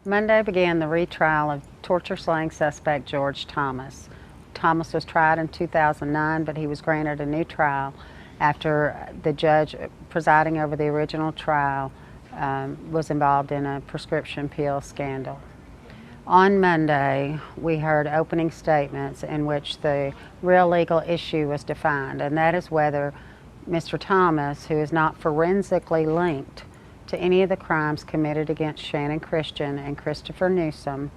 Monday began the retrial of torture-slaying suspect George Thomas. Thomas was tried in 2009, but he was granted a new trial after the judge presiding over the original trial was involved in a prescription pill scandal. On Monday, we heard opening statements in which the real legal issue was defined, and that is whether Mr. Thomas, who is not forensically linked to any of the crimes committed against Shannon Christian and Christopher Newsom,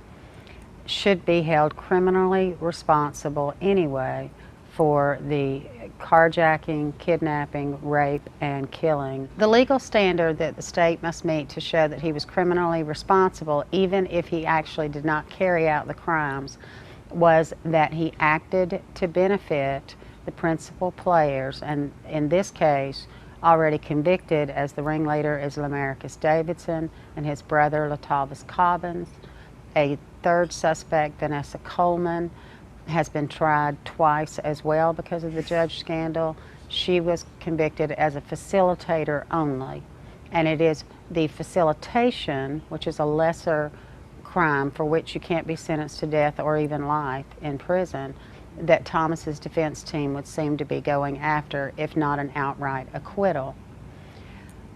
should be held criminally responsible anyway for the carjacking, kidnapping, rape, and killing. The legal standard that the state must meet to show that he was criminally responsible, even if he actually did not carry out the crimes, was that he acted to benefit the principal players, and in this case, already convicted as the ringleader is Lamarcus Davidson and his brother Latavis Cobbins. A third suspect, Vanessa Coleman, has been tried twice as well because of the judge scandal. She was convicted as a facilitator only, and it is the facilitation, which is a lesser crime for which you can't be sentenced to death or even life in prison, that Thomas's defense team would seem to be going after, if not an outright acquittal.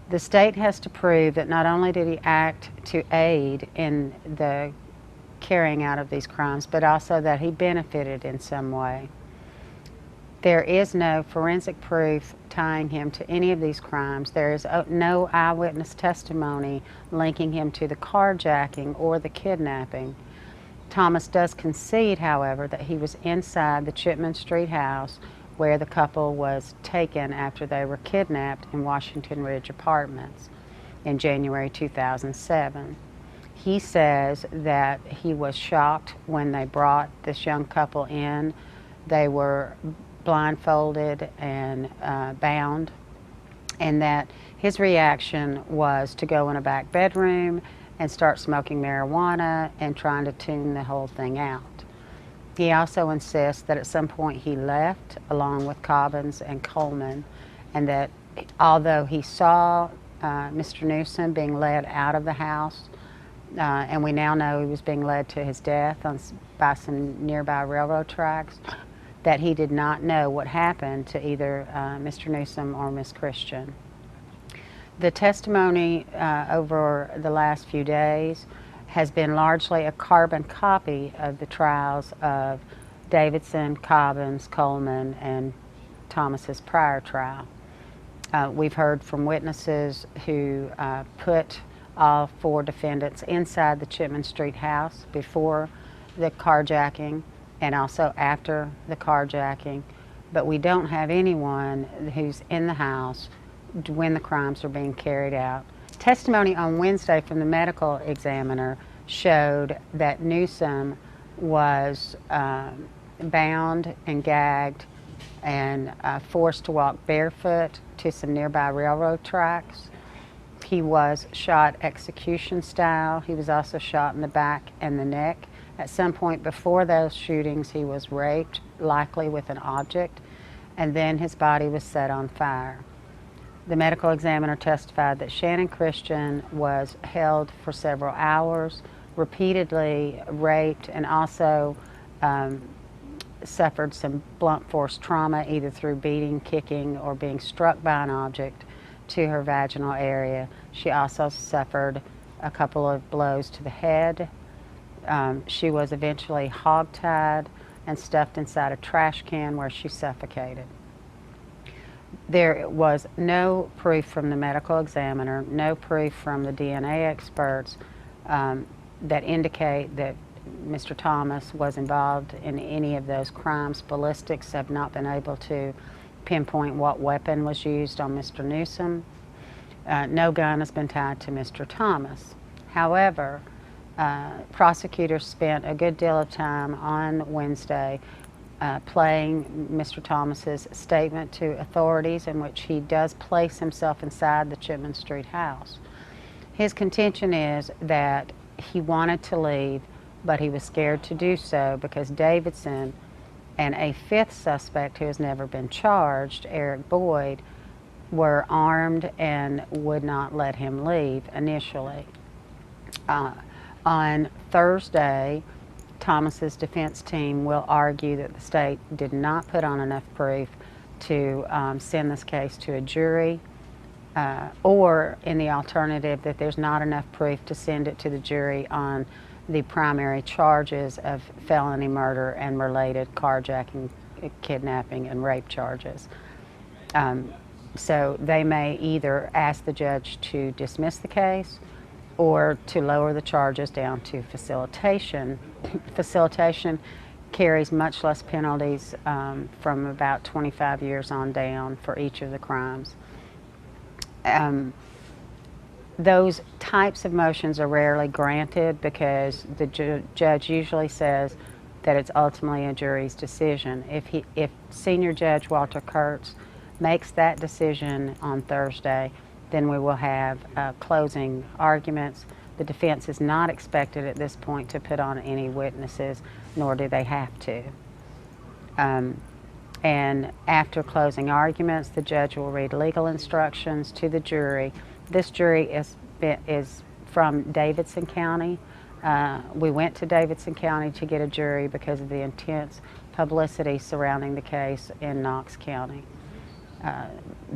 The state has to prove that not only did he act to aid in the carrying out of these crimes, but also that he benefited in some way. There is no forensic proof tying him to any of these crimes. There is no eyewitness testimony linking him to the carjacking or the kidnapping. Thomas does concede, however, that he was inside the Chipman Street house where the couple was taken after they were kidnapped in Washington Ridge Apartments in January 2007. He says that he was shocked when they brought this young couple in. They were blindfolded and bound, and that his reaction was to go in a back bedroom and start smoking marijuana and trying to tune the whole thing out. He also insists that at some point he left along with Cobbins and Coleman, and that although he saw Mr. Newsom being led out of the house, and we now know he was being led to his death by some nearby railroad tracks, that he did not know what happened to either Mr. Newsom or Miss Christian. The testimony over the last few days has been largely a carbon copy of the trials of Davidson, Cobbins, Coleman, and Thomas's prior trial. We've heard from witnesses who put all four defendants inside the Chipman Street house before the carjacking and also after the carjacking, but we don't have anyone who's in the house when the crimes are being carried out. Testimony on Wednesday from the medical examiner showed that Newsom was bound and gagged and forced to walk barefoot to some nearby railroad tracks. He was shot execution style. He was also shot in the back and the neck. At some point before those shootings, he was raped, likely with an object, and then his body was set on fire. The medical examiner testified that Shannon Christian was held for several hours, repeatedly raped, and also suffered some blunt force trauma, either through beating, kicking, or being struck by an object to her vaginal area. She also suffered a couple of blows to the head. She was eventually hogtied and stuffed inside a trash can where she suffocated. There was no proof from the medical examiner, no proof from the DNA experts that indicate that Mr. Thomas was involved in any of those crimes. Ballistics have not been able to pinpoint what weapon was used on Mr. Newsom. No gun has been tied to Mr. Thomas. However, prosecutors spent a good deal of time on Wednesday playing Mr. Thomas's statement to authorities, in which he does place himself inside the Chipman Street house. His contention is that he wanted to leave, but he was scared to do so because Davidson and a fifth suspect who has never been charged, Eric Boyd, were armed and would not let him leave initially. On Thursday, Thomas's defense team will argue that the state did not put on enough proof to send this case to a jury, or in the alternative that there's not enough proof to send it to the jury on the primary charges of felony murder and related carjacking, kidnapping, and rape charges. So they may either ask the judge to dismiss the case or to lower the charges down to facilitation. Facilitation carries much less penalties, from about 25 years on down for each of the crimes. Those types of motions are rarely granted because the judge usually says that it's ultimately a jury's decision. If Senior Judge Walter Kurtz makes that decision on Thursday, then we will have closing arguments. The defense is not expected at this point to put on any witnesses, nor do they have to. And after closing arguments, the judge will read legal instructions to the jury. This jury is from Davidson County. We went to Davidson County to get a jury because of the intense publicity surrounding the case in Knox County.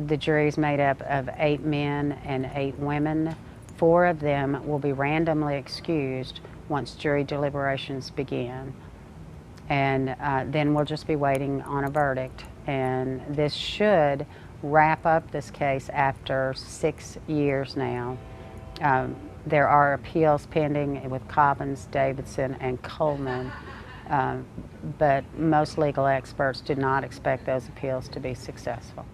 The jury is made up of 8 men and 8 women. 4 of them will be randomly excused once jury deliberations begin. And then we'll just be waiting on a verdict. And this should wrap up this case after 6 years now. There are appeals pending with Cobbins, Davidson, and Coleman, but most legal experts do not expect those appeals to be successful.